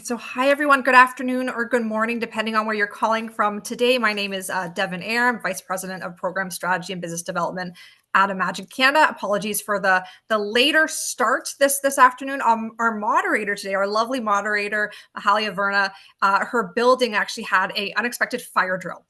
So, hi everyone. Good afternoon or good morning, depending on where you're calling from today. My name is Devin Ayer. I'm Vice President of Program Strategy and Business Development at Imagine Canada. Apologies for the later start this afternoon. Our moderator today, our lovely moderator, Mahalia Verna, her building actually had a unexpected fire drill.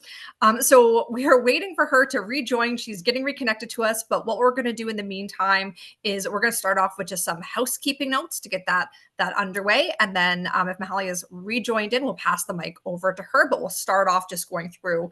So we are waiting for her to rejoin. She's getting reconnected to us. But what we're going to do in the meantime is we're going to start off with just some housekeeping notes to get that underway. And then if Mahalia is rejoined in, we'll pass the mic over to her, but we'll start off just going through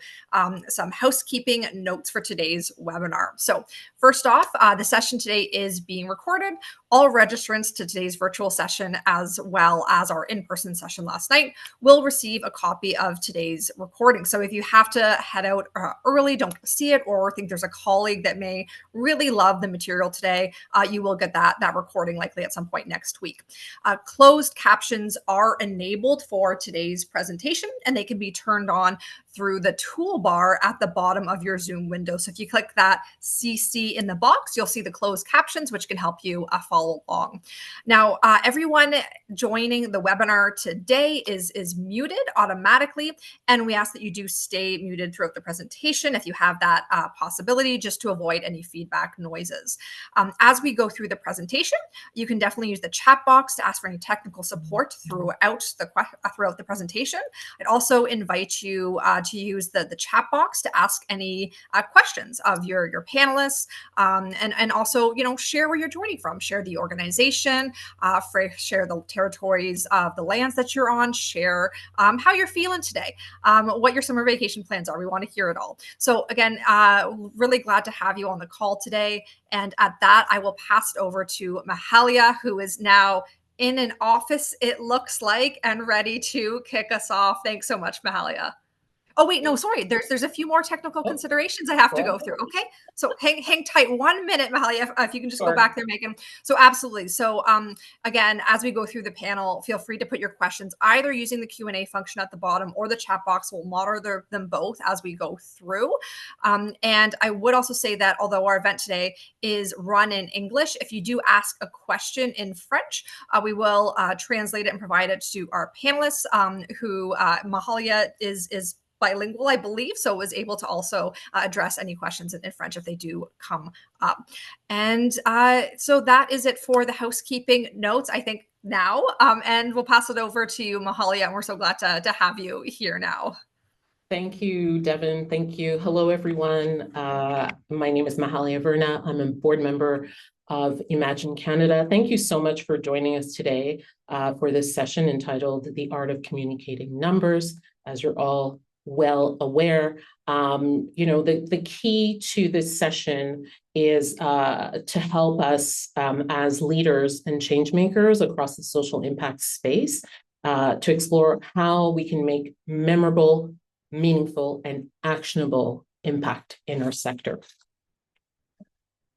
some housekeeping notes for today's webinar. So first off, the session today is being recorded. All registrants to today's virtual session, as well as our in-person session last night, will receive a copy of today's recording. So if you have to head out early, don't see it, or think there's a colleague that may really love the material today, you will get that recording likely at some point next week. Closed captions are enabled for today's presentation, and they can be turned on through the toolbar at the bottom of your Zoom window. So if you click that CC in the box, you'll see the closed captions, which can help you follow along. Now, everyone joining the webinar today is muted automatically, and we ask that you do stay muted throughout the presentation if you have that possibility, just to avoid any feedback noises. As we go through the presentation, you can definitely use the chat box to ask for any technical support throughout the presentation. I'd also invite you to use the chat box to ask any questions of your panelists, and also, share where you're joining from, share the organization, share the territories of the lands that you're on, share how you're feeling today, what your summer vacation plans are. We want to hear it all. So again, really glad to have you on the call today. And at that, I will pass it over to Mahalia, who is now in an office, it looks like, and ready to kick us off. Thanks so much, Mahalia. Oh wait, no, sorry. There's a few more technical considerations I have to go through. Okay, so hang tight 1 minute, Mahalia, if you can just go back there, Megan. So absolutely. So again, as we go through the panel, feel free to put your questions either using the Q&A function at the bottom or the chat box. We'll monitor them both as we go through. And I would also say that although our event today is run in English, if you do ask a question in French, we will translate it and provide it to our panelists, who Mahalia is bilingual, I believe, so was able to also address any questions in French if they do come up. And so that is it for the housekeeping notes, I think, now. And we'll pass it over to you, Mahalia, and we're so glad to have you here now. Thank you, Devin. Thank you. Hello, everyone. My name is Mahalia Verna. I'm a board member of Imagine Canada. Thank you so much for joining us today for this session entitled The Art of Communicating Numbers. As you're all well aware, the key to this session is to help us as leaders and change makers across the social impact space to explore how we can make memorable, meaningful, and actionable impact in our sector.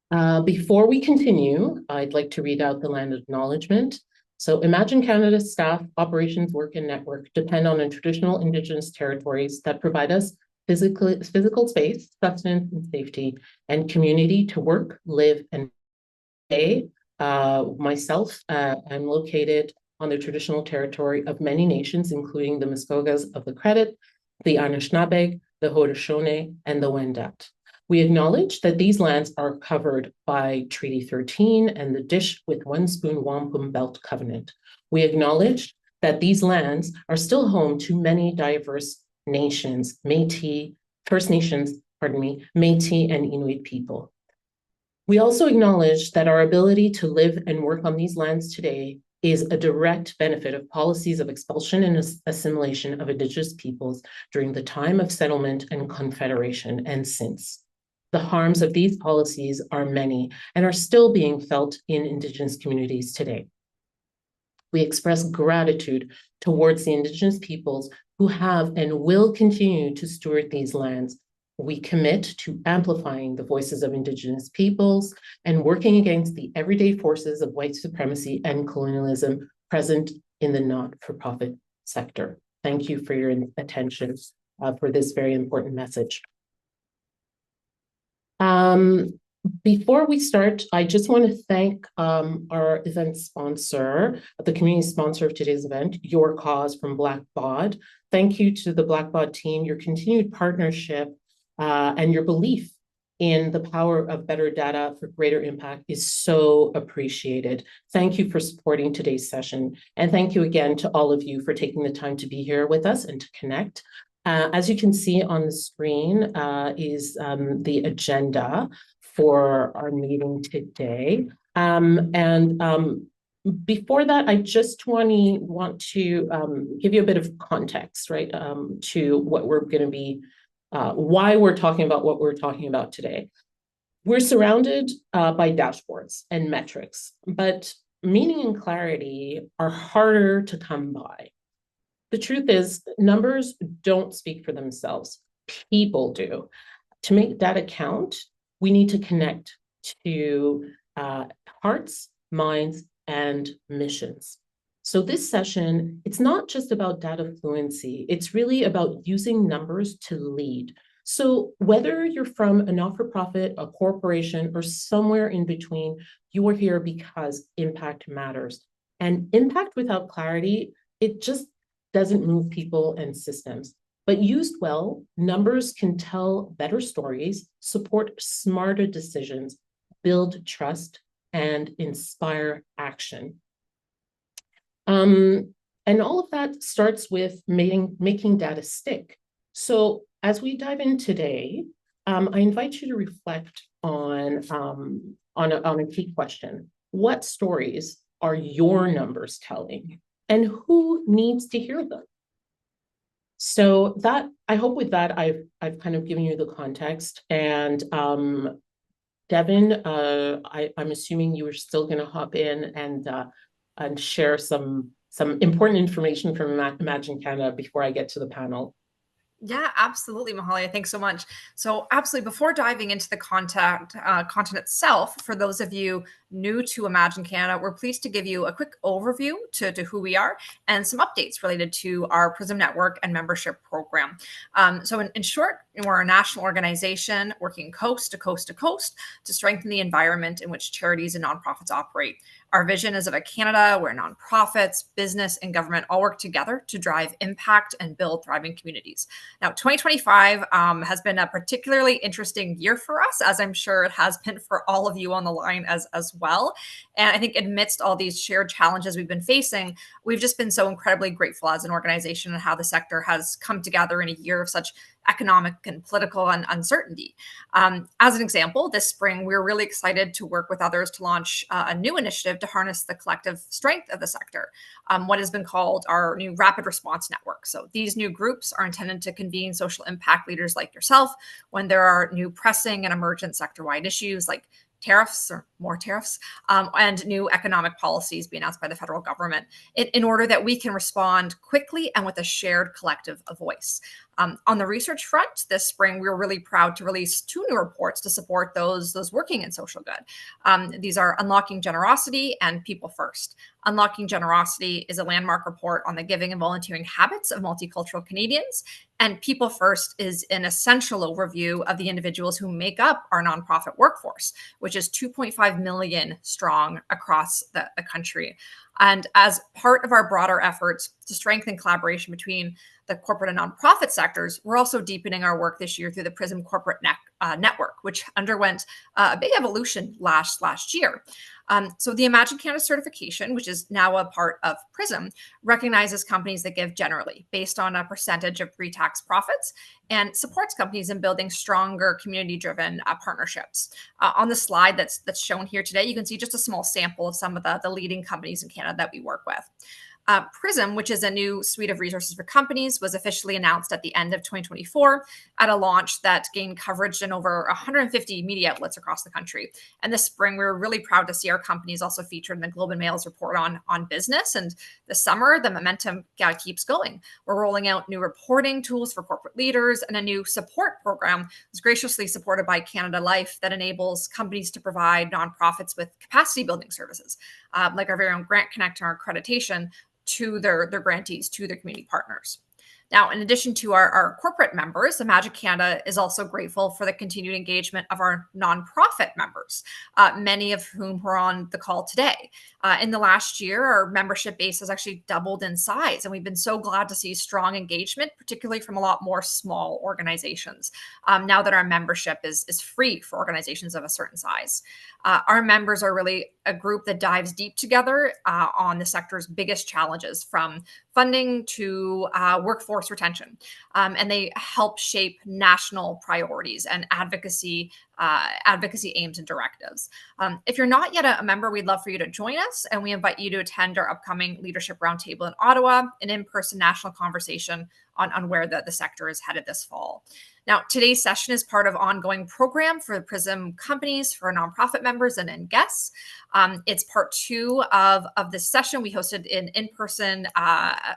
Before we continue, I'd like to read out the land acknowledgement. So Imagine Canada's staff, operations, work, and network depend on the traditional Indigenous territories that provide us physical space, sustenance, and safety, and community to work, live, and play. Myself, I'm located on the traditional territory of many nations, including the Muskogas of the Credit, the Anishinaabe, the Haudenosaunee, and the Wendat. We acknowledge that these lands are covered by Treaty 13 and the Dish with One Spoon Wampum Belt Covenant. We acknowledge that these lands are still home to many diverse nations, First Nations, Métis and Inuit people. We also acknowledge that our ability to live and work on these lands today is a direct benefit of policies of expulsion and assimilation of Indigenous peoples during the time of settlement and confederation and since. The harms of these policies are many and are still being felt in Indigenous communities today. We express gratitude towards the Indigenous peoples who have and will continue to steward these lands. We commit to amplifying the voices of Indigenous peoples and working against the everyday forces of white supremacy and colonialism present in the not-for-profit sector. Thank you for your attention for this very important message. Before we start, I just want to thank our event sponsor, the community sponsor of today's event, Your Cause from Blackbaud. Thank you to the Blackbaud team, your continued partnership and your belief in the power of better data for greater impact is so appreciated. Thank you for supporting today's session. And thank you again to all of you for taking the time to be here with us and to connect. As you can see on the screen is the agenda for our meeting today. Before that, I just want to give you a bit of context, right, to what we're going to be, why we're talking about what we're talking about today. We're surrounded by dashboards and metrics, but meaning and clarity are harder to come by. The truth is, numbers don't speak for themselves. People do. To make data count, we need to connect to hearts, minds, and missions. So this session, it's not just about data fluency, it's really about using numbers to lead. So whether you're from a not-for-profit, a corporation, or somewhere in between, you are here because impact matters. And impact without clarity, it just doesn't move people and systems. But used well, numbers can tell better stories, support smarter decisions, build trust, and inspire action. And all of that starts with making data stick. So as we dive in today, I invite you to reflect on a key question. What stories are your numbers telling? And who needs to hear them? So that, I hope with that, I've kind of given you the context. And Devin, I'm assuming you are still going to hop in and share some important information from Imagine Canada before I get to the panel. Yeah, absolutely, Mahalia. Thanks so much. So, absolutely, before diving into the content itself, for those of you new to Imagine Canada, we're pleased to give you a quick overview to who we are and some updates related to our PRISM network and membership program. So, in short, we're a national organization working coast to coast to coast to strengthen the environment in which charities and nonprofits operate. Our vision is of a Canada where nonprofits, business, and government all work together to drive impact and build thriving communities. Now, 2025 has been a particularly interesting year for us, as I'm sure it has been for all of you on the line as well. And I think amidst all these shared challenges we've been facing, we've just been so incredibly grateful as an organization and how the sector has come together in a year of such economic and political uncertainty. As an example, this spring, we were really excited to work with others to launch a new initiative to harness the collective strength of the sector, what has been called our new Rapid Response Network. So these new groups are intended to convene social impact leaders like yourself when there are new pressing and emergent sector-wide issues like tariffs or more tariffs, and new economic policies being announced by the federal government in order that we can respond quickly and with a shared collective voice. On the research front, this spring, we were really proud to release 2 new reports to support those working in social good. These are Unlocking Generosity and People First. Unlocking Generosity is a landmark report on the giving and volunteering habits of multicultural Canadians. And People First is an essential overview of the individuals who make up our nonprofit workforce, which is 2.5 million strong across the country. And as part of our broader efforts to strengthen collaboration between the corporate and nonprofit sectors, we're also deepening our work this year through the PRISM Corporate Network, which underwent a big evolution last year. So the Imagine Canada certification, which is now a part of PRISM, recognizes companies that give generally based on a percentage of pre-tax profits and supports companies in building stronger community-driven partnerships. On the slide that's shown here today, you can see just a small sample of some of the leading companies in Canada that we work with. PRISM, which is a new suite of resources for companies, was officially announced at the end of 2024 at a launch that gained coverage in over 150 media outlets across the country. And this spring, we were really proud to see our companies also featured in the Globe and Mail's report on business. And this summer, the momentum keeps going. We're rolling out new reporting tools for corporate leaders, and a new support program was graciously supported by Canada Life that enables companies to provide nonprofits with capacity building services, like our very own Grant Connect and our accreditation, to their grantees, to their community partners. Now, in addition to our corporate members, Imagine Canada is also grateful for the continued engagement of our nonprofit members, many of whom are on the call today. In the last year, our membership base has actually doubled in size, and we've been so glad to see strong engagement, particularly from a lot more small organizations, now that our membership is free for organizations of a certain size. Our members are really a group that dives deep together on the sector's biggest challenges, from funding to workforce retention. And they help shape national priorities and advocacy aims and directives. If you're not yet a member, we'd love for you to join us, and we invite you to attend our upcoming Leadership Roundtable in Ottawa, an in-person national conversation on where the sector is headed this fall. Now, today's session is part of ongoing program for the Prism companies, for nonprofit members and guests. It's part two of this session. We hosted an in-person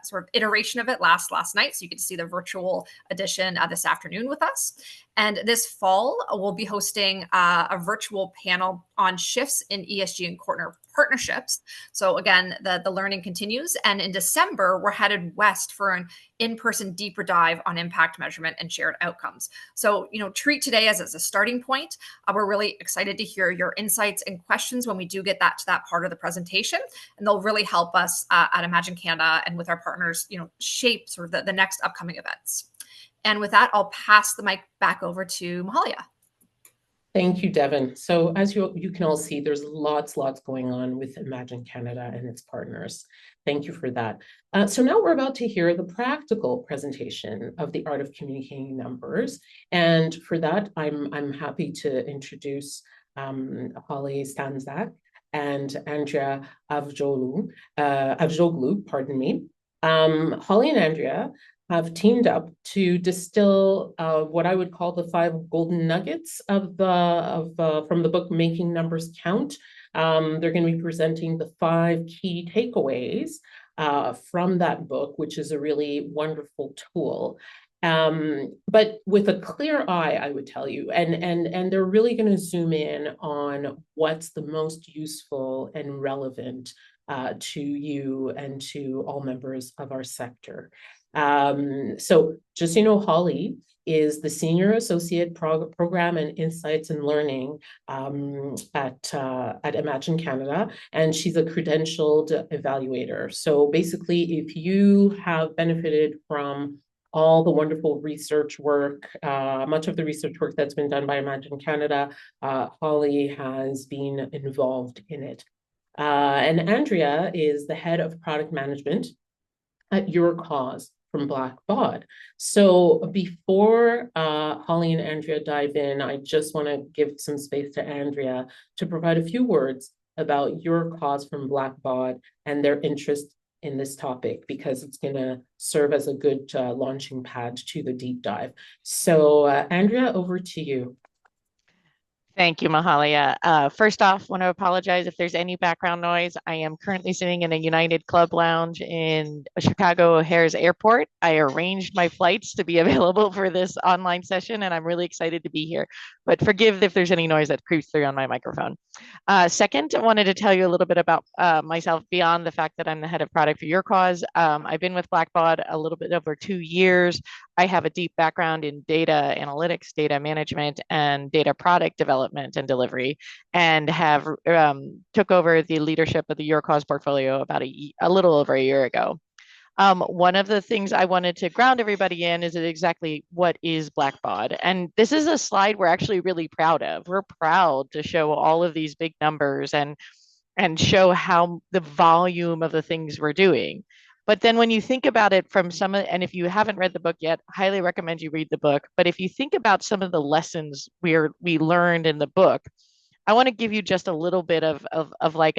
sort of iteration of it last night, so you get to see the virtual edition this afternoon with us. And this fall, we'll be hosting a virtual panel on shifts in ESG and partnerships. So again, the learning continues. And in December, we're headed west for an in-person deeper dive on impact measurement and shared outcomes. So, treat today as a starting point. We're really excited to hear your insights and questions when we do get to that part of the presentation. And they'll really help us at Imagine Canada and with our partners, shape sort of the next upcoming events. And with that, I'll pass the mic back over to Mahalia. Thank you, Devin. So as you can all see, there's lots going on with Imagine Canada and its partners. Thank you for that. So now we're about to hear the practical presentation of the art of communicating numbers. And for that, I'm happy to introduce Holly Stanzak and Andrea Avjoglu, pardon me. Holly and Andrea have teamed up to distill what I would call the 5 golden nuggets from the book Making Numbers Count. They're going to be presenting the 5 key takeaways from that book, which is a really wonderful tool. But with a clear eye, I would tell you, and they're really going to zoom in on what's the most useful and relevant to you and to all members of our sector. So just Holly is the Senior Associate Program and Insights and Learning at Imagine Canada, and she's a credentialed evaluator. So basically, if you have benefited from all the wonderful research work, much of the research work that's been done by Imagine Canada, Holly has been involved in it. And Andrea is the head of product management at Your Cause from Blackbaud. So before Holly and Andrea dive in, I just want to give some space to Andrea to provide a few words about Your Cause from Blackbaud and their interest in this topic, because it's going to serve as a good launching pad to the deep dive. So Andrea, over to you. Thank you, Mahalia. First off, want to apologize if there's any background noise. I am currently sitting in a United Club lounge in Chicago O'Hare's Airport. I arranged my flights to be available for this online session, and I'm really excited to be here. But forgive if there's any noise that creeps through on my microphone. Second, I wanted to tell you a little bit about myself beyond the fact that I'm the head of product for Your Cause. I've been with Blackbaud a little bit over 2 years. I have a deep background in data analytics, data management, and data product development and delivery, and have took over the leadership of the Your Cause portfolio about a little over a year ago. One of the things I wanted to ground everybody in is exactly what is Blackbaud. And this is a slide we're actually really proud of. We're proud to show all of these big numbers and show how the volume of the things we're doing. But then when you think about it from and if you haven't read the book yet, highly recommend you read the book. But if you think about some of the lessons we learned in the book, I want to give you just a little bit of like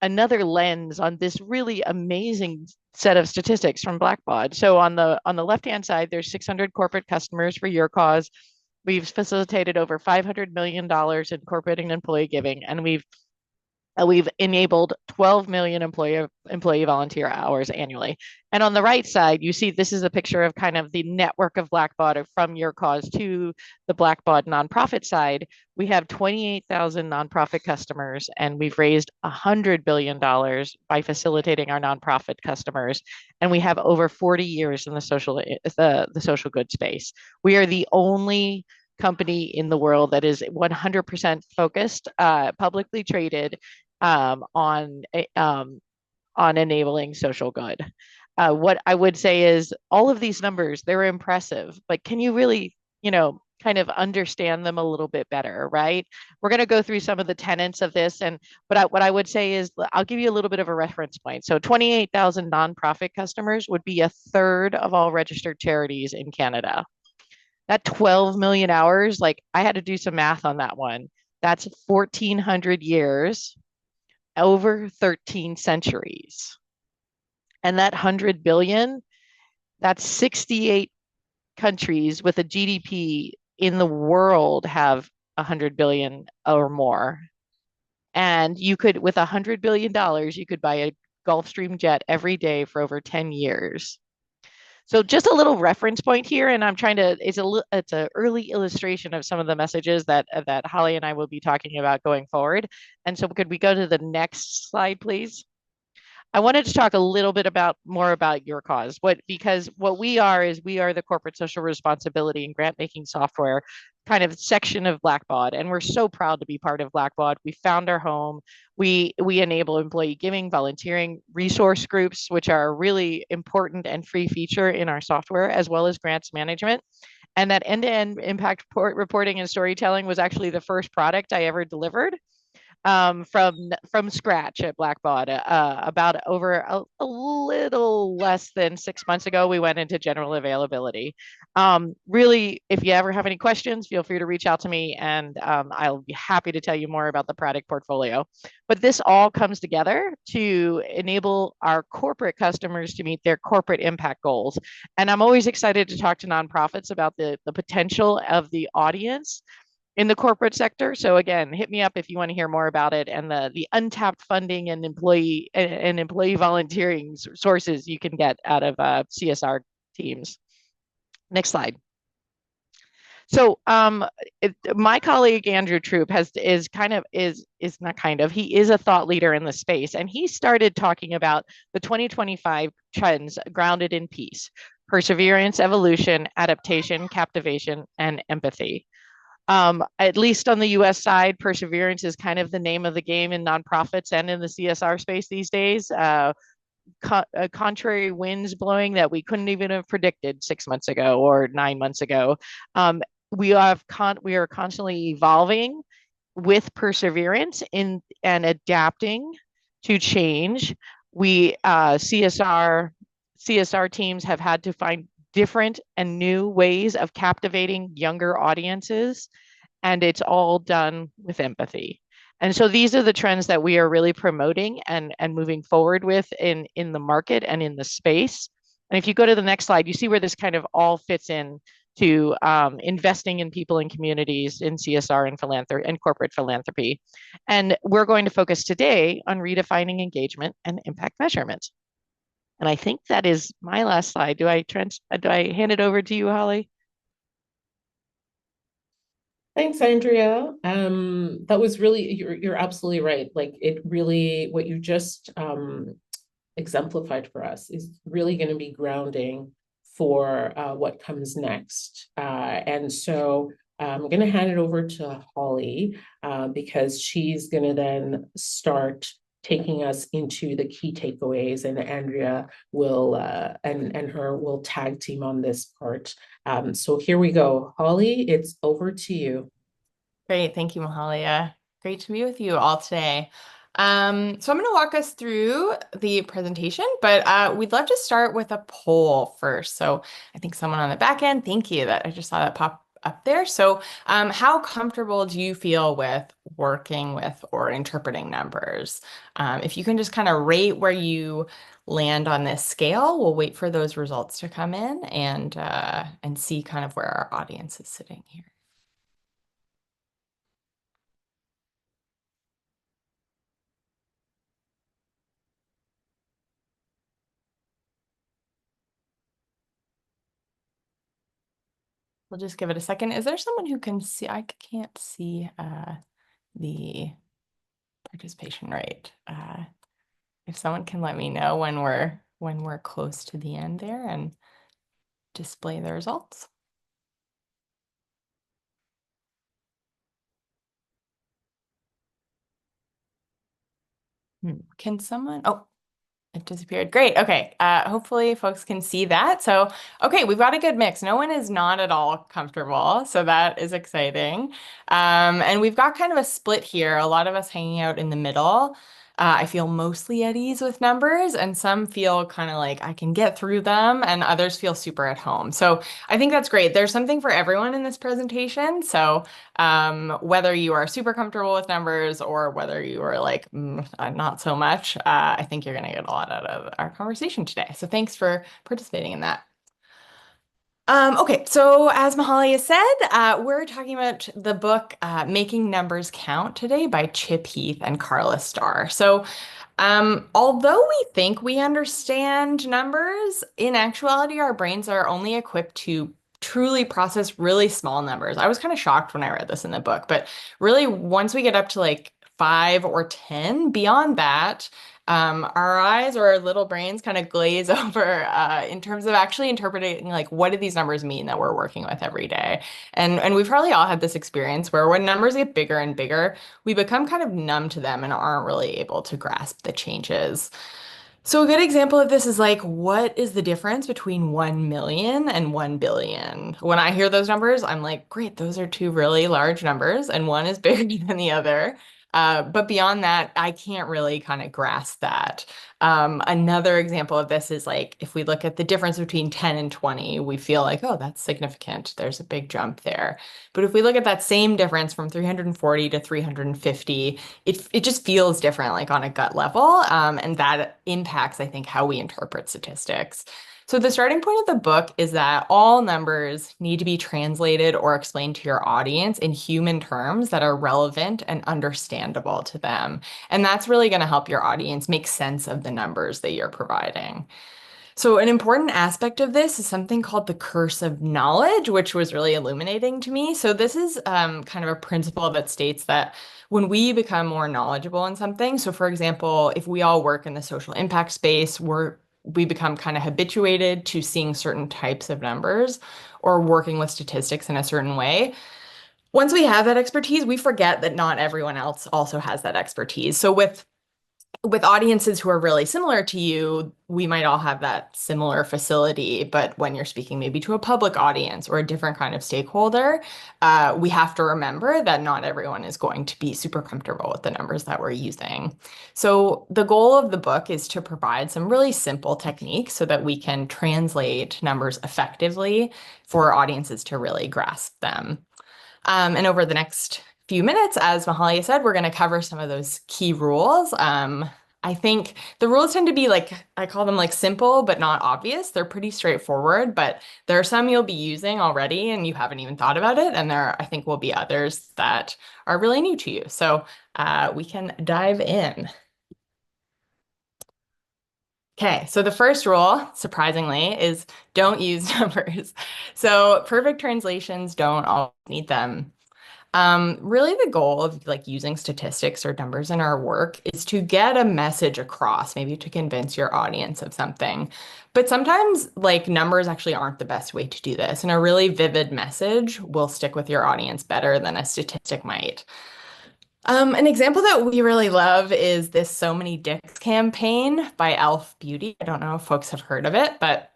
another lens on this really amazing set of statistics from Blackbaud. So on the left-hand side, there's 600 corporate customers for Your Cause. We've facilitated over $500 million in corporate and employee giving, and we've We've enabled 12 million employee volunteer hours annually. And on the right side, you see this is a picture of kind of the network of Blackbaud from your cause to the Blackbaud nonprofit side. We have 28,000 nonprofit customers, and we've raised $100 billion by facilitating our nonprofit customers. And we have over 40 years in the social good space. We are the only company in the world that is 100% focused, publicly traded, on enabling social good. What I would say is all of these numbers, they're impressive, but can you really, kind of understand them a little bit better, right? We're going to go through some of the tenets of this, but what I would say is I'll give you a little bit of a reference point. So 28,000 nonprofit customers would be a third of all registered charities in Canada. That 12 million hours, like I had to do some math on that one. That's 1,400 years over 13 centuries. And that 100 billion, that's 68 countries with a GDP in the world have 100 billion or more. And you could, with $100 billion, you could buy a Gulfstream jet every day for over 10 years. So just a little reference point here, and I'm trying to, it's an early illustration of some of the messages that Holly and I will be talking about going forward. And so could we go to the next slide, please? I wanted to talk a little bit more about your cause. Because what we are is we are the corporate social responsibility and grant making software kind of section of Blackbaud, and we're so proud to be part of Blackbaud. We found our home. We enable employee giving, volunteering, resource groups, which are a really important and free feature in our software, as well as grants management. And that end-to-end impact reporting and storytelling was actually the first product I ever delivered from scratch at Blackbaud. About over a little less than 6 months ago, we went into general availability. Really, if you ever have any questions, feel free to reach out to me, and I'll be happy to tell you more about the product portfolio. But this all comes together to enable our corporate customers to meet their corporate impact goals. And I'm always excited to talk to nonprofits about the potential of the audience in the corporate sector. So again, hit me up if you want to hear more about it, and the untapped funding and employee volunteering sources you can get out of CSR teams. Next slide. So my colleague Andrew Troop is he is a thought leader in the space, and he started talking about the 2025 trends grounded in peace, perseverance, evolution, adaptation, captivation, and empathy. At least on the US side, perseverance is kind of the name of the game in nonprofits and in the CSR space these days. Contrary winds blowing that we couldn't even have predicted 6 months ago or 9 months ago. We are constantly evolving with perseverance and adapting to change. We CSR teams have had to find different and new ways of captivating younger audiences, and it's all done with empathy. And so these are the trends that we are really promoting and moving forward with in the market and in the space. And if you go to the next slide, you see where this kind of all fits in to investing in people and communities in CSR and philanthropy and corporate philanthropy. And we're going to focus today on redefining engagement and impact measurement. And I think that is my last slide. Do I hand it over to you, Holly? Thanks, Andrea. That was really, you're absolutely right. Like it really, what you just exemplified for us is really going to be grounding for what comes next. And so I'm going to hand it over to Holly because she's going to then start taking us into the key takeaways, and Andrea will and her will tag team on this part. So here we go. Holly, it's over to you. Great. Thank you, Mahalia. Great to be with you all today. So I'm going to walk us through the presentation, but we'd love to start with a poll first. So I think someone on the back end, thank you, that I just saw that pop up there. So how comfortable do you feel with working with or interpreting numbers? If you can just kind of rate where you land on this scale, we'll wait for those results to come in and see kind of where our audience is sitting here. We'll just give it a second. Is there someone who can see? I can't see the participation rate. If someone can let me know when we're close to the end there and display the results. Can someone? Oh, it disappeared. Great. Okay. Hopefully folks can see that. So, okay, we've got a good mix. No one is not at all comfortable. So that is exciting. And we've got kind of a split here. A lot of us hanging out in the middle. I feel mostly at ease with numbers, and some feel kind of like I can get through them, and others feel super at home. So I think that's great. There's something for everyone in this presentation. So whether you are super comfortable with numbers or whether you are like, not so much, I think you're going to get a lot out of our conversation today. So thanks for participating in that. Okay, so as Mahalia said, we're talking about the book Making Numbers Count today by Chip Heath and Karla Starr. So although we think we understand numbers, in actuality, our brains are only equipped to truly process really small numbers. I was kind of shocked when I read this in the book, but really, once we get up to like 5 or 10, beyond that, our eyes or our little brains kind of glaze over in terms of actually interpreting like what do these numbers mean that we're working with every day. And we've probably all had this experience where when numbers get bigger and bigger, we become kind of numb to them and aren't really able to grasp the changes. So a good example of this is like, what is the difference between 1 million and 1 billion? When I hear those numbers, I'm like, great, those are two really large numbers, and one is bigger than the other. But beyond that, I can't really kind of grasp that. Another example of this is like, if we look at the difference between 10 and 20, we feel like, oh, that's significant. There's a big jump there. But if we look at that same difference from 340 to 350, it just feels different, like on a gut level. And that impacts, I think, how we interpret statistics. So the starting point of the book is that all numbers need to be translated or explained to your audience in human terms that are relevant and understandable to them. And that's really going to help your audience make sense of the numbers that you're providing. So an important aspect of this is something called the curse of knowledge, which was really illuminating to me. So this is kind of a principle that states that when we become more knowledgeable in something, so for example, if we all work in the social impact space, we become kind of habituated to seeing certain types of numbers or working with statistics in a certain way. Once we have that expertise, we forget that not everyone else also has that expertise. So with audiences who are really similar to you, we might all have that similar facility, but when you're speaking maybe to a public audience or a different kind of stakeholder, we have to remember that not everyone is going to be super comfortable with the numbers that we're using. So the goal of the book is to provide some really simple techniques so that we can translate numbers effectively for audiences to really grasp them. And over the next few minutes, as Mahalia said, we're going to cover some of those key rules. I think the rules tend to be like, I call them like simple, but not obvious. They're pretty straightforward, but there are some you'll be using already and you haven't even thought about it. And there, I think, will be others that are really new to you. So we can dive in. Okay, so the first rule, surprisingly, is don't use numbers. So perfect translations don't always need them. Really the goal of like using statistics or numbers in our work is to get a message across, maybe to convince your audience of something. But sometimes like numbers actually aren't the best way to do this. And a really vivid message will stick with your audience better than a statistic might. An example that we really love is this So Many Dicks campaign by Elf Beauty. I don't know if folks have heard of it, but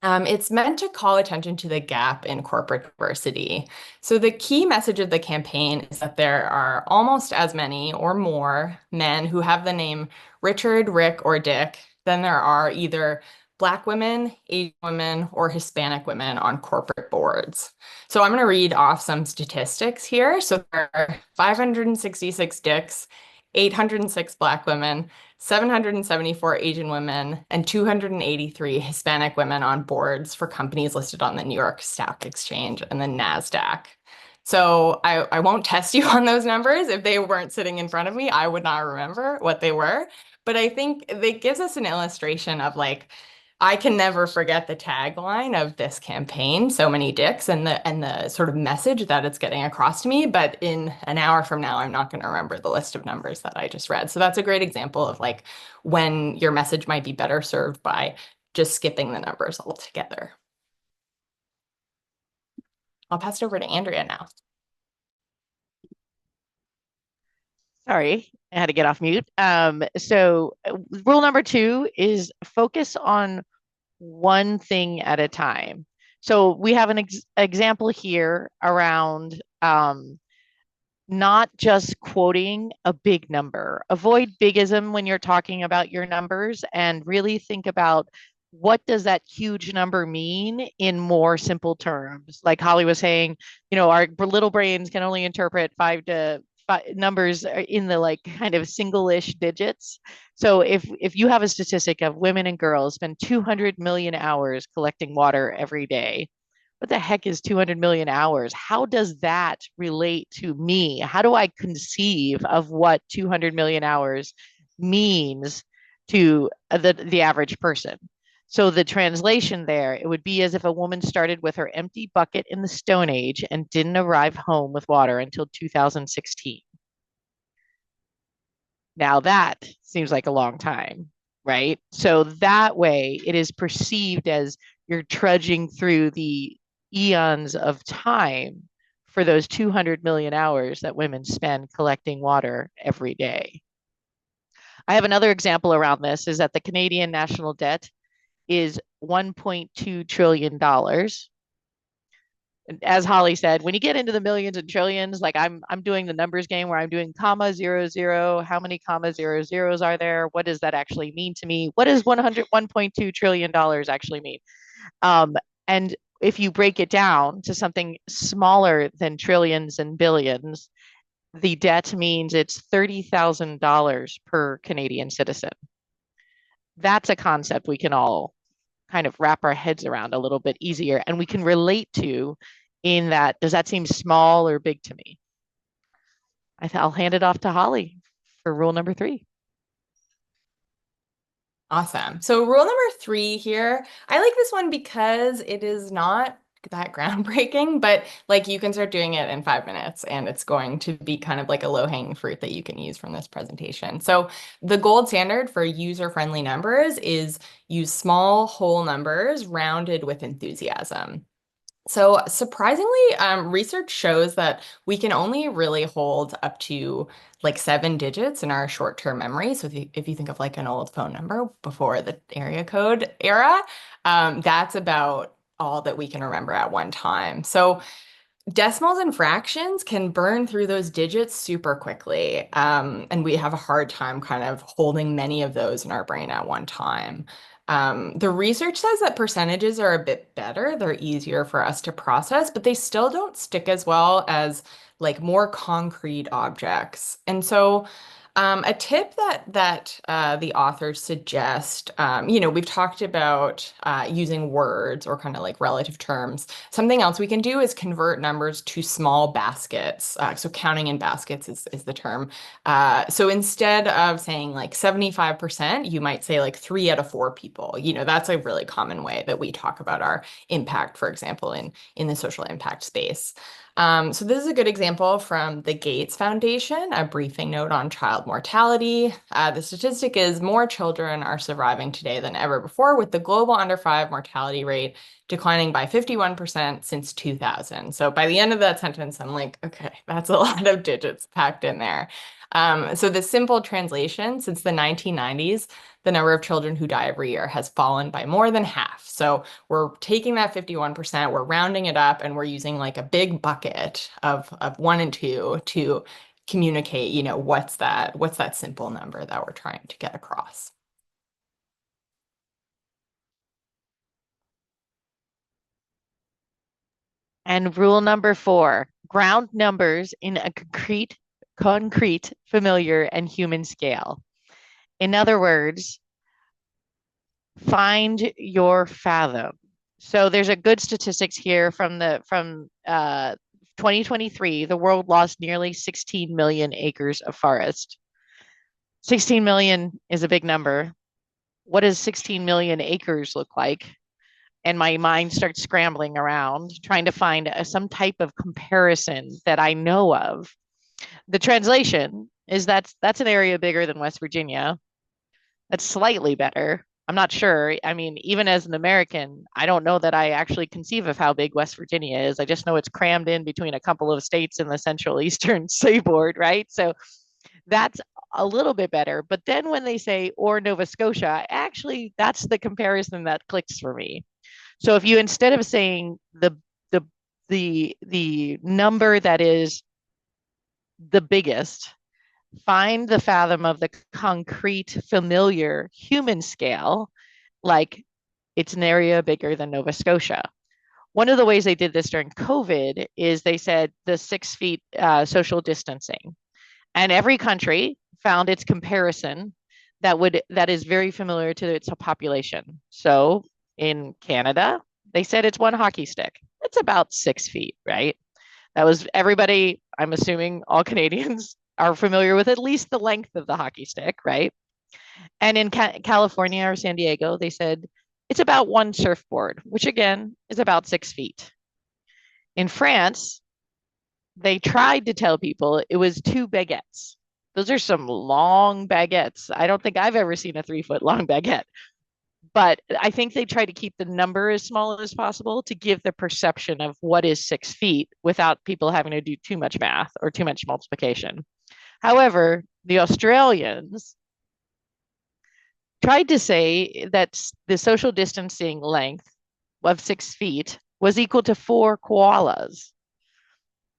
it's meant to call attention to the gap in corporate diversity. So the key message of the campaign is that there are almost as many or more men who have the name Richard, Rick, or Dick than there are either Black women, Asian women, or Hispanic women on corporate boards. So I'm going to read off some statistics here. So there are 566 Dicks, 806 Black women, 774 Asian women, and 283 Hispanic women on boards for companies listed on the New York Stock Exchange and the NASDAQ. So I won't test you on those numbers. If they weren't sitting in front of me, I would not remember what they were. But I think it gives us an illustration of like, I can never forget the tagline of this campaign, So Many Dicks, and the sort of message that it's getting across to me. But in an hour from now, I'm not going to remember the list of numbers that I just read. So that's a great example of like when your message might be better served by just skipping the numbers altogether. I'll pass it over to Andrea now. Sorry, I had to get off mute. So rule number 2 is focus on one thing at a time. So we have an example here around not just quoting a big number. Avoid bigism when you're talking about your numbers and really think about what does that huge number mean in more simple terms. Like Holly was saying, our little brains can only interpret numbers in the like kind of single-ish digits. So if you have a statistic of women and girls spend 200 million hours collecting water every day, what the heck is 200 million hours? How does that relate to me? How do I conceive of what 200 million hours means to the average person? So the translation there, it would be as if a woman started with her empty bucket in the Stone Age and didn't arrive home with water until 2016. Now that seems like a long time, right? So that way it is perceived as you're trudging through the eons of time for those 200 million hours that women spend collecting water every day. I have another example around this is that the Canadian national debt is $1.2 trillion. As Holly said, when you get into the millions and trillions, like I'm doing the numbers game where I'm doing comma zero zero. How many comma zero zeros are there? What does that actually mean to me? What does $1.2 trillion actually mean? And if you break it down to something smaller than trillions and billions, the debt means it's $30,000 per Canadian citizen. That's a concept we can all kind of wrap our heads around a little bit easier and we can relate to in that. Does that seem small or big to me? I'll hand it off to Holly for rule number 3. Awesome. So rule number 3 here, I like this one because it is not that groundbreaking, but like you can start doing it in 5 minutes and it's going to be kind of like a low-hanging fruit that you can use from this presentation. So the gold standard for user-friendly numbers is use small whole numbers rounded with enthusiasm. So surprisingly, research shows that we can only really hold up to like 7 digits in our short-term memory. So if you think of like an old phone number before the area code era, that's about all that we can remember at one time. So decimals and fractions can burn through those digits super quickly. And we have a hard time kind of holding many of those in our brain at one time. The research says that percentages are a bit better. They're easier for us to process, but they still don't stick as well as like more concrete objects. And so a tip that the authors suggest, we've talked about using words or kind of like relative terms. Something else we can do is convert numbers to small baskets. So counting in baskets is the term. So instead of saying like 75%, you might say like 3 out of 4 people. That's a really common way that we talk about our impact, for example, in the social impact space. So this is a good example from the Gates Foundation, a briefing note on child mortality. The statistic is more children are surviving today than ever before, with the global under 5 mortality rate declining by 51% since 2000. So by the end of that sentence, I'm like, okay, that's a lot of digits packed in there. So the simple translation, since the 1990s, the number of children who die every year has fallen by more than half. So we're taking that 51%, we're rounding it up, and we're using like a big bucket of 1 and 2 to communicate, what's that simple number that we're trying to get across. And rule number 4, ground numbers in a concrete, familiar, and human scale. In other words, find your fathom. So there's a good statistics here from 2023. The world lost nearly 16 million acres of forest. 16 million is a big number. what does 16 million acres look like? And my mind starts scrambling around trying to find some type of comparison that I know of. The translation is that's an area bigger than West Virginia. That's slightly better. I'm not sure. I mean, even as an American, I don't know that I actually conceive of how big West Virginia is. I just know it's crammed in between a couple of states in the central eastern seaboard, right? So that's a little bit better. But then when they say or Nova Scotia, actually that's the comparison that clicks for me. So if you, instead of saying the the number that is the biggest, find the fathom of the concrete, familiar human scale, like it's an area bigger than Nova Scotia. One of the ways they did this during COVID is they said the 6 feet social distancing, and every country found its comparison that is very familiar to its population. So in Canada, they said it's one hockey stick. It's about 6 feet, right? That was everybody. I'm assuming all Canadians are familiar with at least the length of the hockey stick, right? And in California or San Diego, they said it's about one surfboard, which again is about 6 feet. In France, they tried to tell people it was two baguettes. Those are some long baguettes. I don't think I've ever seen a 3 foot long baguette, but I think they try to keep the number as small as possible to give the perception of what is 6 feet without people having to do too much math or too much multiplication. However, the Australians tried to say that the social distancing length of 6 feet was equal to 4 koalas.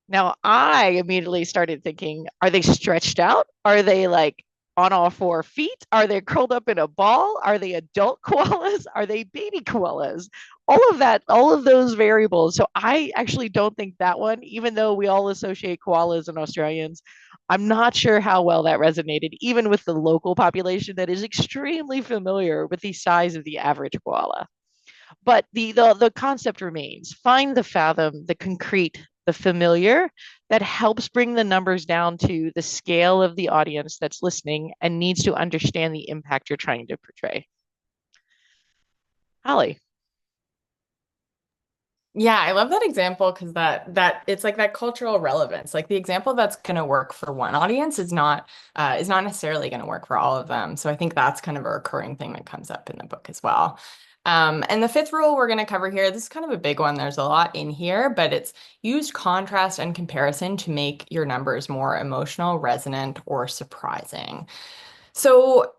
Now, I immediately started thinking, are they stretched out? Are they like on all 4 feet? Are they curled up in a ball? Are they adult koalas? Are they baby koalas? All of that, all of those variables. So I actually don't think that one, even though we all associate koalas and Australians, I'm not sure how well that resonated, even with the local population that is extremely familiar with the size of the average koala. But the concept remains: find the fathom, the concrete, the familiar, that helps bring the numbers down to the scale of the audience that's listening and needs to understand the impact you're trying to portray. Holly. Yeah, I love that example because that it's like that cultural relevance. Like the example that's going to work for one audience is not necessarily going to work for all of them. So I think that's kind of a recurring thing that comes up in the book as well. And the fifth rule we're going to cover here, this is kind of a big one. There's a lot in here, but it's use contrast and comparison to make your numbers more emotional, resonant, or surprising. So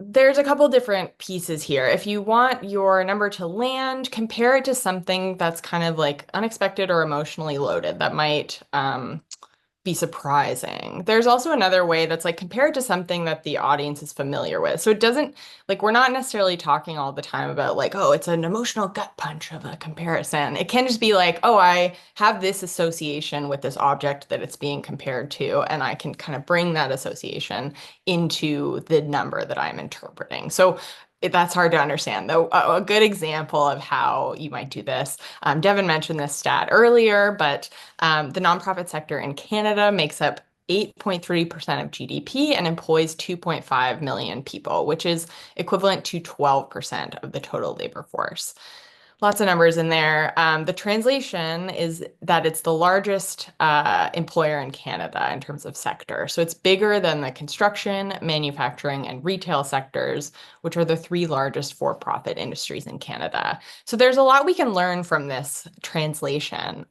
there's a couple different pieces here. If you want your number to land, compare it to something that's kind of like unexpected or emotionally loaded that might be surprising. There's also another way that's like compared to something that the audience is familiar with. So it doesn't like we're not necessarily talking all the time about like, oh, it's an emotional gut punch of a comparison. It can just be like, oh, I have this association with this object that it's being compared to, and I can kind of bring that association into the number that I'm interpreting. So that's hard to understand, though. A good example of how you might do this. Devin mentioned this stat earlier, but the nonprofit sector in Canada makes up 8.3% of GDP and employs 2.5 million people, which is equivalent to 12% of the total labor force. Lots of numbers in there. The translation is that it's the largest employer in Canada in terms of sector. So it's bigger than the construction, manufacturing, and retail sectors, which are the three largest for-profit industries in Canada. So there's a lot we can learn from this translation.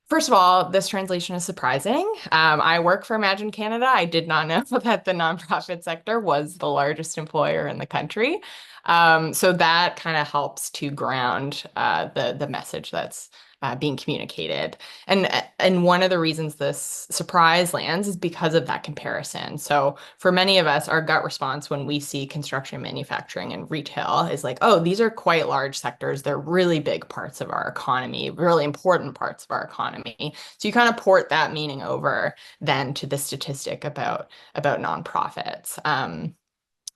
First of all, this translation is surprising. I work for Imagine Canada. I did not know that the nonprofit sector was the largest employer in the country. So that kind of helps to ground the message that's being communicated. And one of the reasons this surprise lands is because of that comparison. So for many of us, our gut response when we see construction, manufacturing, and retail is like, oh, these are quite large sectors. They're really big parts of our economy, really important parts of our economy. So you kind of port that meaning over then to the statistic about nonprofits.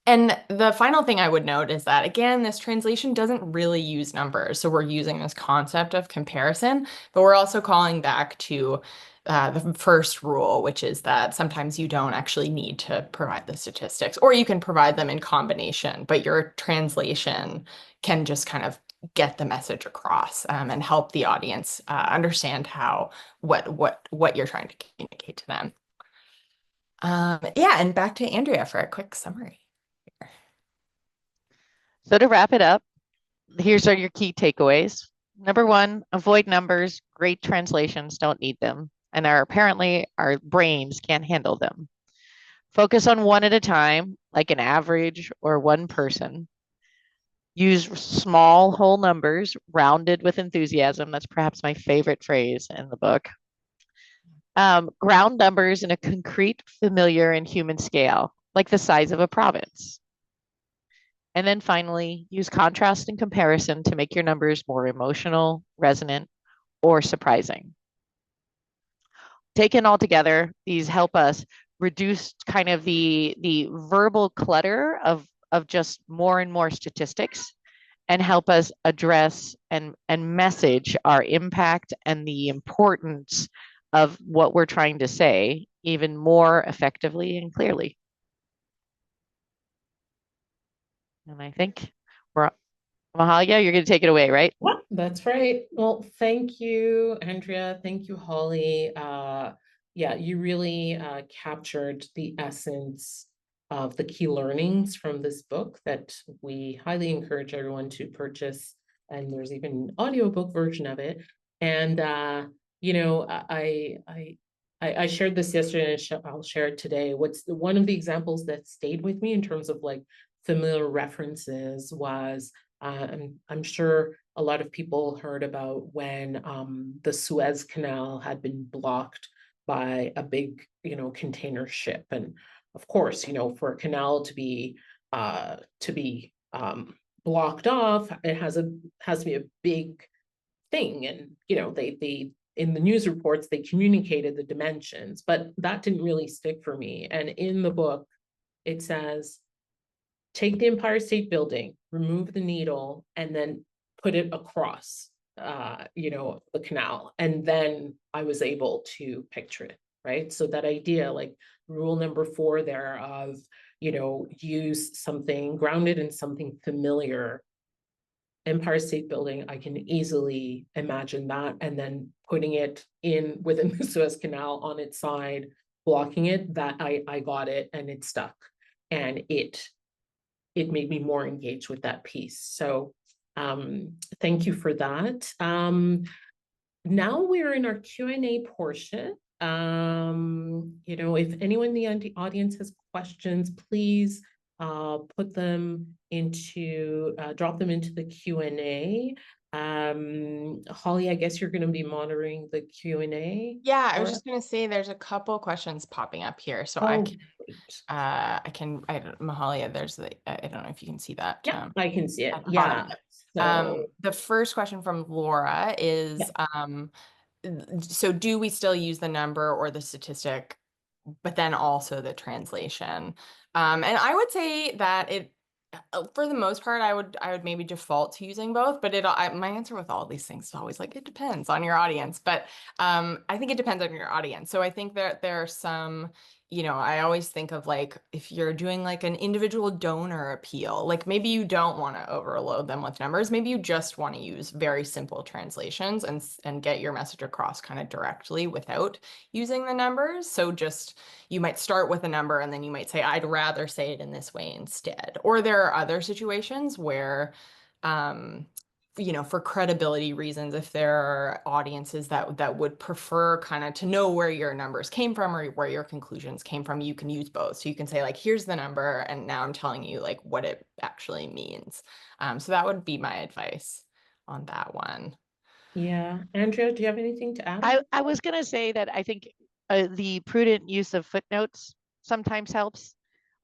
And the final thing I would note is that, again, this translation doesn't really use numbers. So we're using this concept of comparison, but we're also calling back to the first rule, which is that sometimes you don't actually need to provide the statistics, or you can provide them in combination, but your translation can just kind of get the message across and help the audience understand what you're trying to communicate to them. Yeah, and back to Andrea for a quick summary. So to wrap it up, here's are your key takeaways. Number one, avoid numbers. Great translations don't need them. And apparently our brains can't handle them. Focus on one at a time, like an average or one person. Use small whole numbers, rounded with enthusiasm. That's perhaps my favorite phrase in the book. Ground numbers in a concrete, familiar, and human scale, like the size of a province. And then finally, use contrast and comparison to make your numbers more emotional, resonant, or surprising. Taken all together, these help us reduce kind of the verbal clutter of just more and more statistics and help us address and message our impact and the importance of what we're trying to say even more effectively and clearly. And I think we're, Mahalia, you're going to take it away, right? What? That's right. Well, thank you, Andrea. Thank you, Holly. Yeah, you really captured the essence of the key learnings from this book that we highly encourage everyone to purchase. And there's even an audiobook version of it. And you know, I shared this yesterday, and I'll share it today. What's one of the examples that stayed with me in terms of like familiar references was I'm sure a lot of people heard about when the Suez Canal had been blocked by a big, container ship. And of course, for a canal to be blocked off, it has to be a big thing. And they in the news reports they communicated the dimensions, but that didn't really stick for me. And in the book, it says, take the Empire State Building, remove the needle, and then put it across, the canal. And then I was able to picture it, right? So that idea, like rule number 4 there of, use something grounded in something familiar. Empire State Building, I can easily imagine that, and then putting it in within the Suez Canal on its side, blocking it, that I got it, and it stuck. And it made me more engaged with that piece. So thank you for that. Now we're in our Q&A portion. If anyone in the audience has questions, please drop them into the Q&A. Holly, I guess you're going to be monitoring the Q&A. Yeah, I was just going to say there's a couple questions popping up here. So Mahalia, I don't know if you can see that. Yeah, I can see it. Yeah. So the first question from Laura is, so do we still use the number or the statistic, but then also the translation? And I would say that for the most part, I would maybe default to using both, but my answer with all these things is always like, it depends on your audience. But I think it depends on your audience. So I think that there are some, I always think of like, if you're doing like an individual donor appeal, like maybe you don't want to overload them with numbers. Maybe you just want to use very simple translations and get your message across kind of directly without using the numbers. So you might start with a number and then you might say, I'd rather say it in this way instead. Or there are other situations where, for credibility reasons, if there are audiences that would prefer kind of to know where your numbers came from or where your conclusions came from, you can use both. So you can say like, here's the number, and now I'm telling you like what it actually means. So that would be my advice on that one. Yeah. Andrea, do you have anything to add? I was going to say that I think the prudent use of footnotes sometimes helps.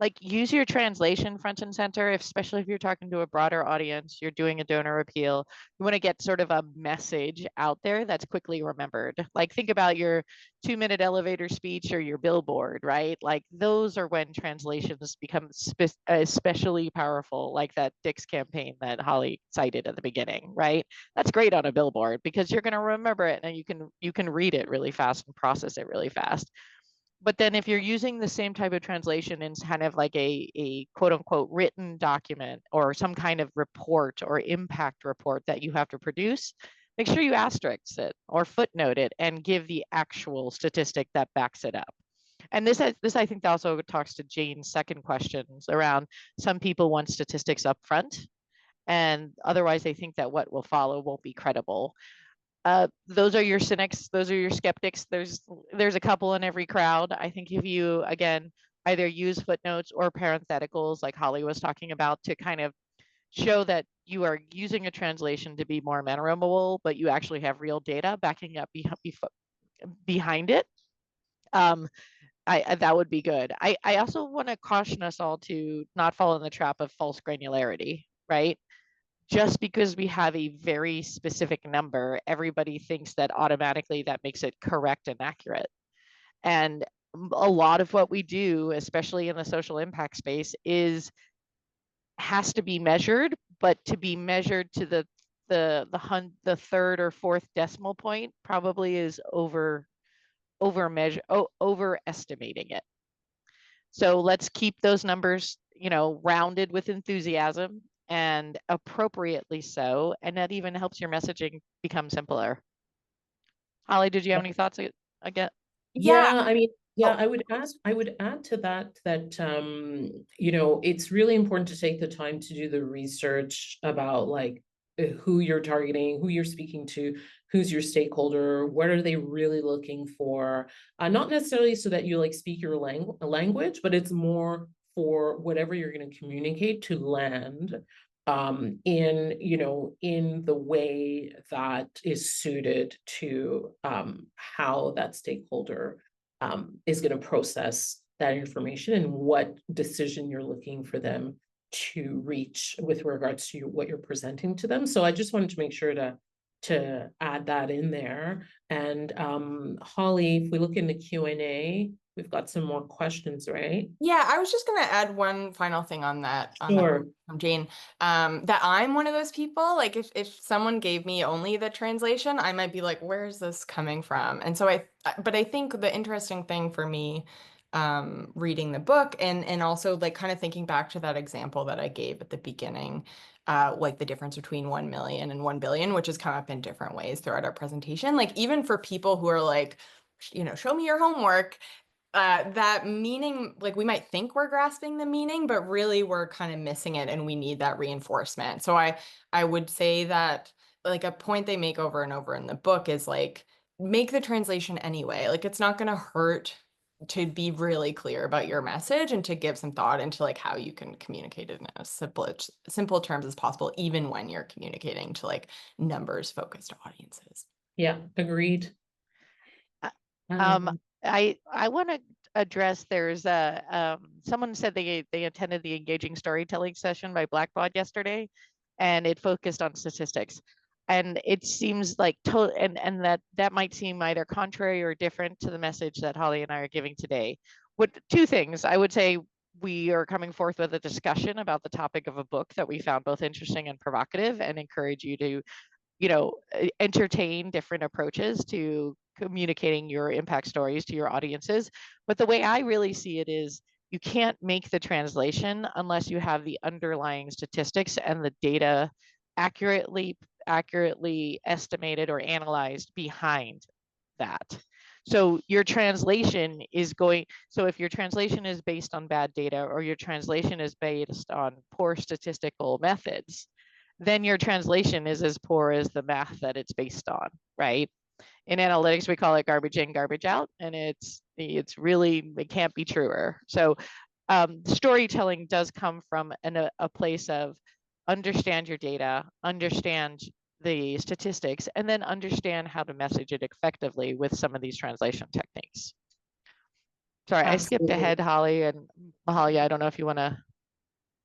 like use your translation front and center, especially if you're talking to a broader audience, you're doing a donor appeal. You want to get sort of a message out there that's quickly remembered. Like think about your 2-minute elevator speech or your billboard, right? Like those are when translations become especially powerful, like that Dick's campaign that Holly cited at the beginning, right? That's great on a billboard because you're going to remember it and you can read it really fast and process it really fast. But then if you're using the same type of translation in kind of like a quote unquote written document or some kind of report or impact report that you have to produce, make sure you asterisk it or footnote it and give the actual statistic that backs it up. And this I think also talks to Jane's second questions around some people want statistics up front and otherwise they think that what will follow won't be credible. Those are your cynics, those are your skeptics. There's a couple in every crowd. I think if you again either use footnotes or parentheticals like Holly was talking about to kind of show that you are using a translation to be more memorable, but you actually have real data backing up behind it. That would be good. I also want to caution us all to not fall in the trap of false granularity, right? Just because we have a very specific number, everybody thinks that automatically that makes it correct and accurate. And a lot of what we do, especially in the social impact space, has to be measured, but to be measured to the third or fourth decimal point probably is overestimating it. So let's keep those numbers, rounded with enthusiasm and appropriately so. And that even helps your messaging become simpler. Holly, did you have any thoughts again? Yeah. I mean, Oh. I would add to that it's really important to take the time to do the research about like who you're targeting, who you're speaking to, who's your stakeholder, what are they really looking for? Not necessarily so that you like speak your language, but it's more for whatever you're going to communicate to land in the way that is suited to how that stakeholder is going to process that information and what decision you're looking for them to reach with regards to what you're presenting to them. So I just wanted to make sure to add that in there. And Holly, if we look in the Q&A, we've got some more questions, right? Yeah, I was just going to add one final thing on that, Sure. from Jane, that I'm one of those people, like if someone gave me only the translation, I might be like, where's this coming from? And so but I think the interesting thing for me, reading the book and also like kind of thinking back to that example that I gave at the beginning, like the difference between 1 million and 1 billion, which has come up in different ways throughout our presentation, like even for people who are like, show me your homework, that meaning, like we might think we're grasping the meaning, but really we're kind of missing it and we need that reinforcement. So I would say that like a point they make over and over in the book is like, make the translation anyway. Like it's not going to hurt to be really clear about your message and to give some thought into like how you can communicate it in as simple terms as possible, even when you're communicating to like numbers focused audiences. Yeah, agreed. I want to address there's someone said they attended the engaging storytelling session by Blackbaud yesterday, and it focused on statistics. And it seems like and that might seem either contrary or different to the message that Holly and I are giving today. Two things I would say: we are coming forth with a discussion about the topic of a book that we found both interesting and provocative, and encourage you to entertain different approaches to communicating your impact stories to your audiences. But the way I really see it is you can't make the translation unless you have the underlying statistics and the data accurately estimated or analyzed behind that. So your translation so if your translation is based on bad data or your translation is based on poor statistical methods, then your translation is as poor as the math that it's based on, right? In analytics, we call it garbage in, garbage out, and it's really, it can't be truer. So storytelling does come from a place of understand your data, understand the statistics, and then understand how to message it effectively with some of these translation techniques. Sorry, I skipped Absolutely. ahead, Holly and Mahalia. I don't know if you want to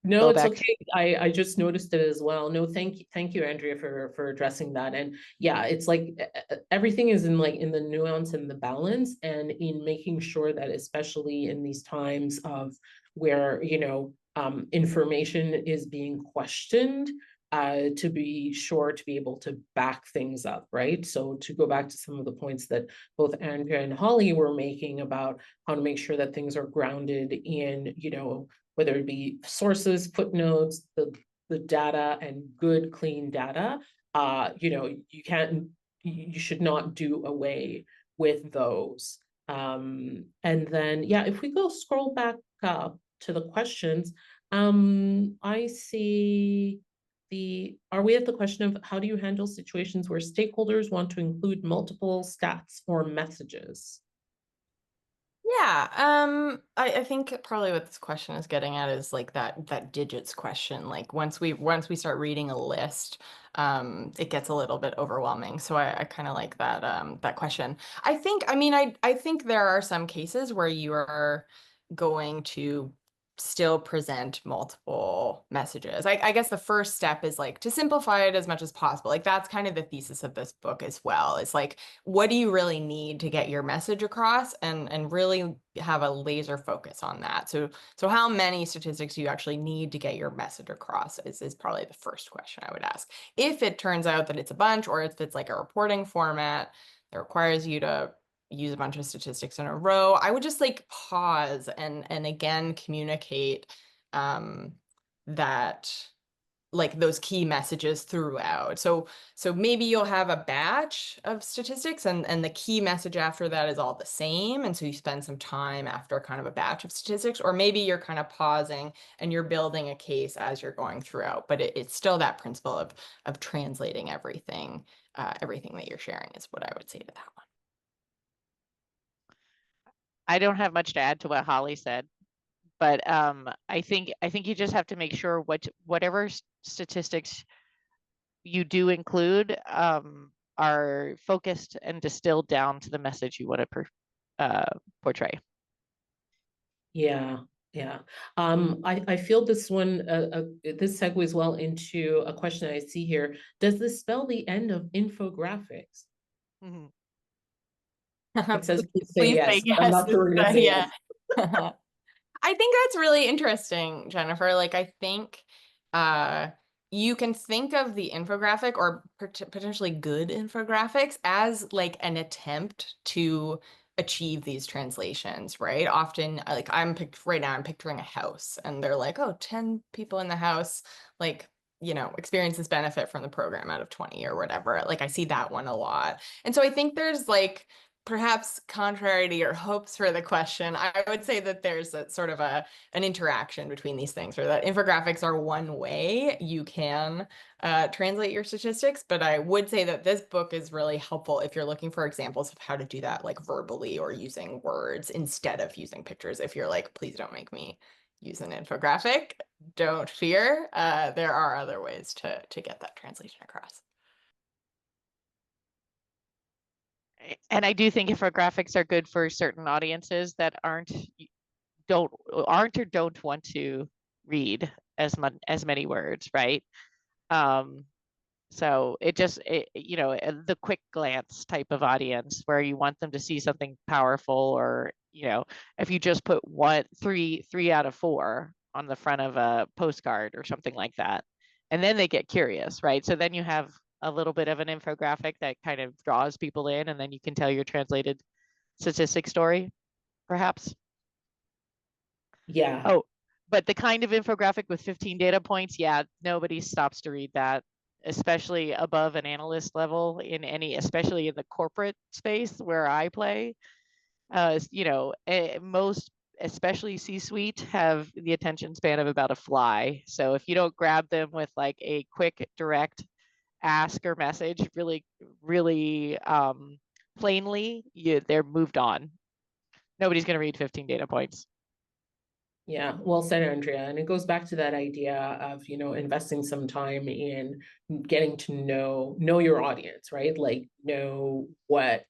No, go it's back. okay. I just noticed it as well. No, thank you, Andrea, for addressing that. And yeah, it's like everything is in like in the nuance and the balance, and in making sure that, especially in these times of where, information is being questioned, to be sure to be able to back things up, right? So to go back to some of the points that both Andrea and Holly were making about how to make sure that things are grounded in, whether it be sources, footnotes, the data, and good, clean data. You should not do away with those. And then, yeah, if we go scroll back up to the questions, I see are we at the question of how do you handle situations where stakeholders want to include multiple stats or messages? Yeah, I think probably what this question is getting at is like that digits question. Like once we start reading a list, it gets a little bit overwhelming. So I kind of like that question. I think there are some cases where you are going to still present multiple messages. I guess the first step is like to simplify it as much as possible. Like that's kind of the thesis of this book as well. It's like, what do you really need to get your message across and really have a laser focus on that. So how many statistics do you actually need to get your message across is probably the first question I would ask. If it turns out that it's a bunch, or if it's like a reporting format that requires you to use a bunch of statistics in a row, I would just like pause and again communicate that like those key messages throughout. So maybe you'll have a batch of statistics and the key message after that is all the same. And so you spend some time after kind of a batch of statistics, or maybe you're kind of pausing and you're building a case as you're going throughout. But it's still that principle of translating everything, everything that you're sharing is what I would say to that one. I don't have much to add to what Holly said, but I think you just have to make sure whatever statistics you do include are focused and distilled down to the message you want to portray. Yeah, yeah. I feel this one, this segues well into a question I see here. Does this spell the end of infographics? Mhm. It says, please say Please say yes, but I'm yes. not sure we're going to say Yeah. yes. I think that's really interesting, Jennifer. Like, I think uh, you can think of the infographic or potentially good infographics as like an attempt to achieve these translations, right? Often, like right now, I'm picturing a house, and they're like, oh, 10 people in the house, like, experience this benefit from the program out of 20 or whatever. Like, I see that one a lot. And so I think there's like, perhaps contrary to your hopes for the question, I would say that there's a sort of an interaction between these things, or that infographics are one way you can translate your statistics. But I would say that this book is really helpful if you're looking for examples of how to do that, like verbally or using words instead of using pictures. If you're like, please don't make me use an infographic, don't fear. There are other ways to get that translation across. And I do think infographics are good for certain audiences that aren't or don't want to read as many words, right? Um, so the quick glance type of audience where you want them to see something powerful, or if you just put three out of four on the front of a postcard or something like that, and then they get curious, right? So then you have a little bit of an infographic that kind of draws people in, and then you can tell your translated statistic story, perhaps. Yeah, Oh, but the kind of infographic with 15 data points, yeah, nobody stops to read that, especially above an analyst level especially in the corporate space where I play. Most, especially C-suite, have the attention span of about a fly. So if you don't grab them with like a quick, direct ask or message, really, really plainly, they're moved on. Nobody's going to read 15 data points. yeah, well said, Andrea. And it goes back to that idea of, investing some time in getting to know your audience, right? Like know what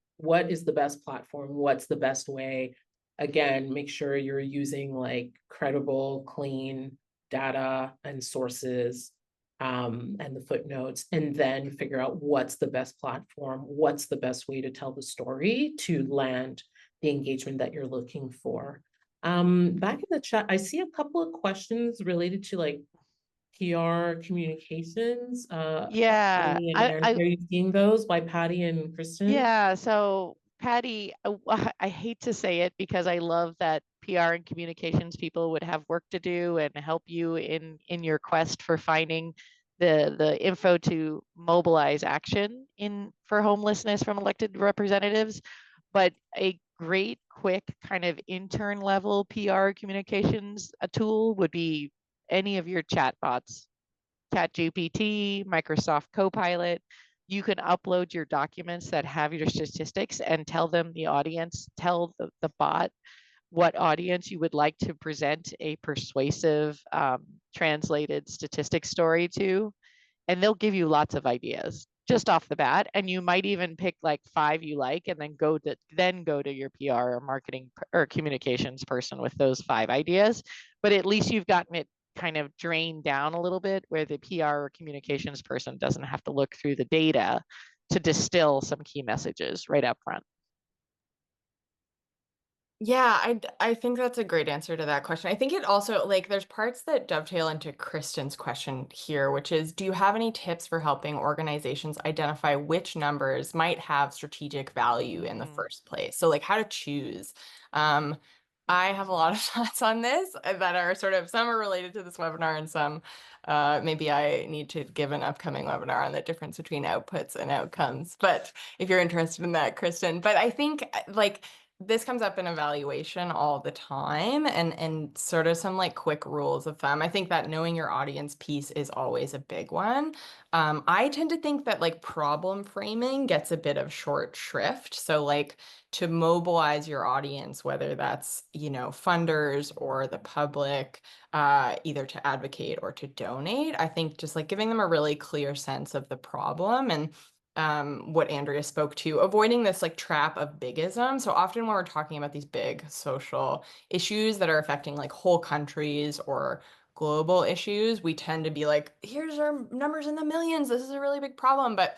is the best platform, what's the best way again, make sure you're using like credible, clean data and sources, and the footnotes, and then figure out what's the best platform, what's the best way to tell the story to land the engagement that you're looking for. Back in the chat, I see a couple of questions related to like PR communications. Yeah, Patty and Anne, are you seeing those by Patty and Kristen? yeah. So Patty, I hate to say it because I love that PR and communications people would have work to do and help you in your quest for finding the info to mobilize action in for homelessness from elected representatives. But a great, quick kind of intern level PR communications a tool would be any of your chatbots. ChatGPT, Microsoft Copilot. You can upload your documents that have your statistics and tell them the audience, tell the bot what audience you would like to present a persuasive translated statistics story to, and they'll give you lots of ideas just off the bat. And you might even pick like five you like, and then go to your PR or marketing or communications person with those five ideas. But at least you've gotten it kind of drained down a little bit, where the PR or communications person doesn't have to look through the data to distill some key messages right up front. Yeah, I think that's a great answer to that question. I think it also like there's parts that dovetail into Kristen's question here, which is, do you have any tips for helping organizations identify which numbers might have strategic value in the Mm. first place? So like how to choose. Um, I have a lot of thoughts on this that are sort of some are related to this webinar and some maybe I need to give an upcoming webinar on the difference between outputs and outcomes. But if you're interested in that, Kristen, but I think like this comes up in evaluation all the time and sort of some like quick rules of thumb. I think that knowing your audience piece is always a big one. I tend to think that like problem framing gets a bit of short shrift. So like to mobilize your audience, whether that's, you know, funders or the public, either to advocate or to donate, I think just like giving them a really clear sense of the problem and what Andrea spoke to, avoiding this like trap of bigism. So often when we're talking about these big social issues that are affecting like whole countries or global issues, we tend to be like, here's our numbers in the millions. This is a really big problem. But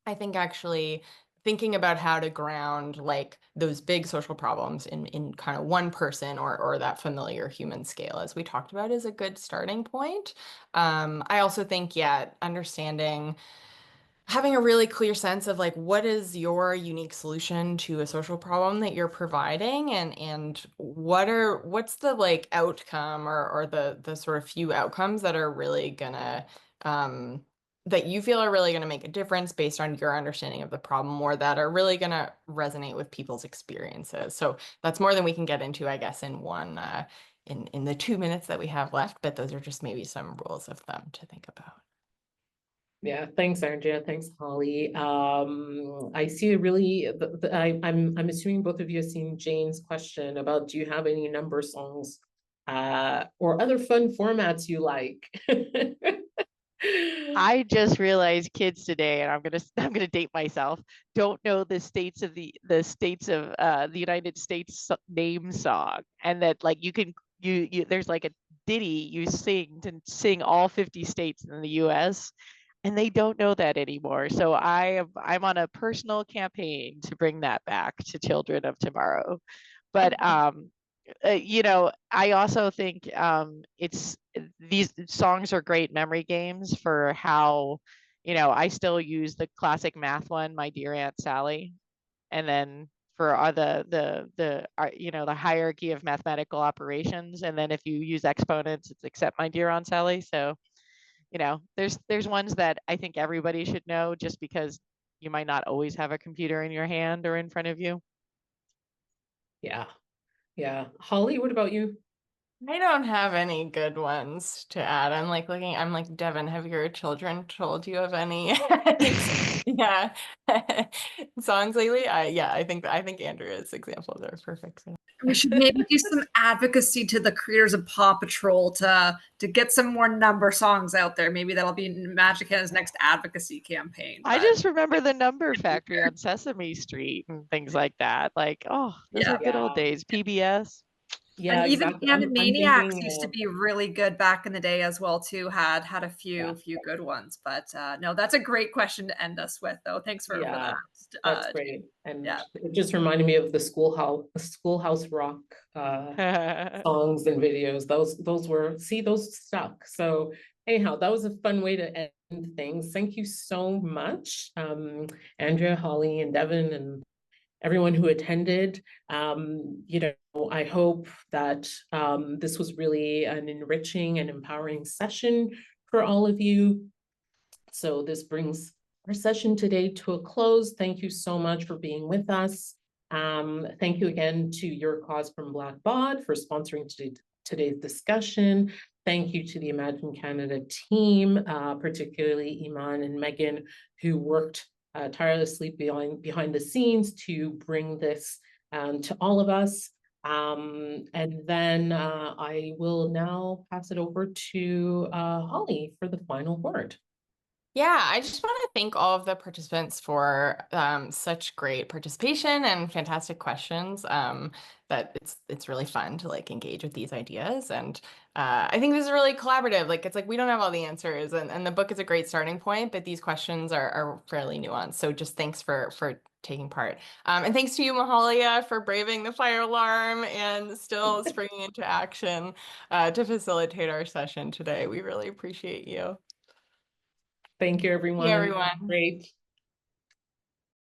I think actually thinking about how to ground like those big social problems in kind of one person or that familiar human scale, as we talked about, is a good starting point. I also think, yeah, understanding having a really clear sense of like what is your unique solution to a social problem that you're providing and what's the like outcome or the sort of few outcomes that are really gonna that you feel are really gonna make a difference based on your understanding of the problem or that are really gonna resonate with people's experiences. So that's more than we can get into, I guess, in one in the 2 minutes that we have left, but those are just maybe some rules of thumb to think about. Yeah, thanks, Andrea. Thanks, Holly. I see a really, I'm assuming both of you have seen Jane's question about, do you have any number songs or other fun formats you like? I just realized kids today, and I'm gonna date myself, don't know the states of the United States name song, and that like you there's like a ditty you sing to sing all 50 states in the U.S. and they don't know that anymore. So I'm on a personal campaign to bring that back to children of tomorrow. But you know, I also think it's these songs are great memory games for how, you know, I still use the classic math one, My Dear Aunt Sally, and then for you know, the hierarchy of mathematical operations, and then if you use exponents, it's except My Dear Aunt Sally. So you know, there's ones that I think everybody should know just because you might not always have a computer in your hand or in front of you. Yeah, yeah. Holly, what about you? I don't have any good ones to add. I'm like looking, I'm like, Devin, have your children told you of any yeah songs lately? I think Andrea's examples are perfect. We should maybe do some advocacy to the creators of Paw Patrol to get some more number songs out there. Maybe that'll be Magic Hand's next advocacy campaign. I But just remember the Number Factory on Sesame Street and things like that. Like, oh, those yeah. are good old Yeah, days. PBS. yeah, And even exactly. I'm Animaniacs thinking used to be really good back in the day as well too. Had a yeah, few good ones, but no, that's a great question to end us with, though. Thanks for yeah, that. that's great. And Yeah, it just reminded me of the Schoolhouse Rock songs and videos. Those were, see, those stuck. So anyhow, that was a fun way to end things. Thank you so much, Andrea, Holly, and Devin, and everyone who attended. I hope that this was really an enriching and empowering session for all of you. So this brings our session today to a close. Thank you so much for being with us. Thank you again to Your Cause from Blackbaud for sponsoring today's discussion. Thank you to the Imagine Canada team, particularly Iman and Megan, who worked tirelessly behind the scenes to bring this to all of us. And then I will now pass it over to Holly for the final word. Yeah, I just want to thank all of the participants for such great participation and fantastic questions. That it's really fun to like engage with these ideas, and I think this is really collaborative. Like it's like we don't have all the answers, and the book is a great starting point, but these questions are fairly nuanced. So just thanks for taking part, and thanks to you, Mahalia, for braving the fire alarm and still springing into action to facilitate our session today. We really appreciate you. Thank you, Hey everyone. everyone. Great.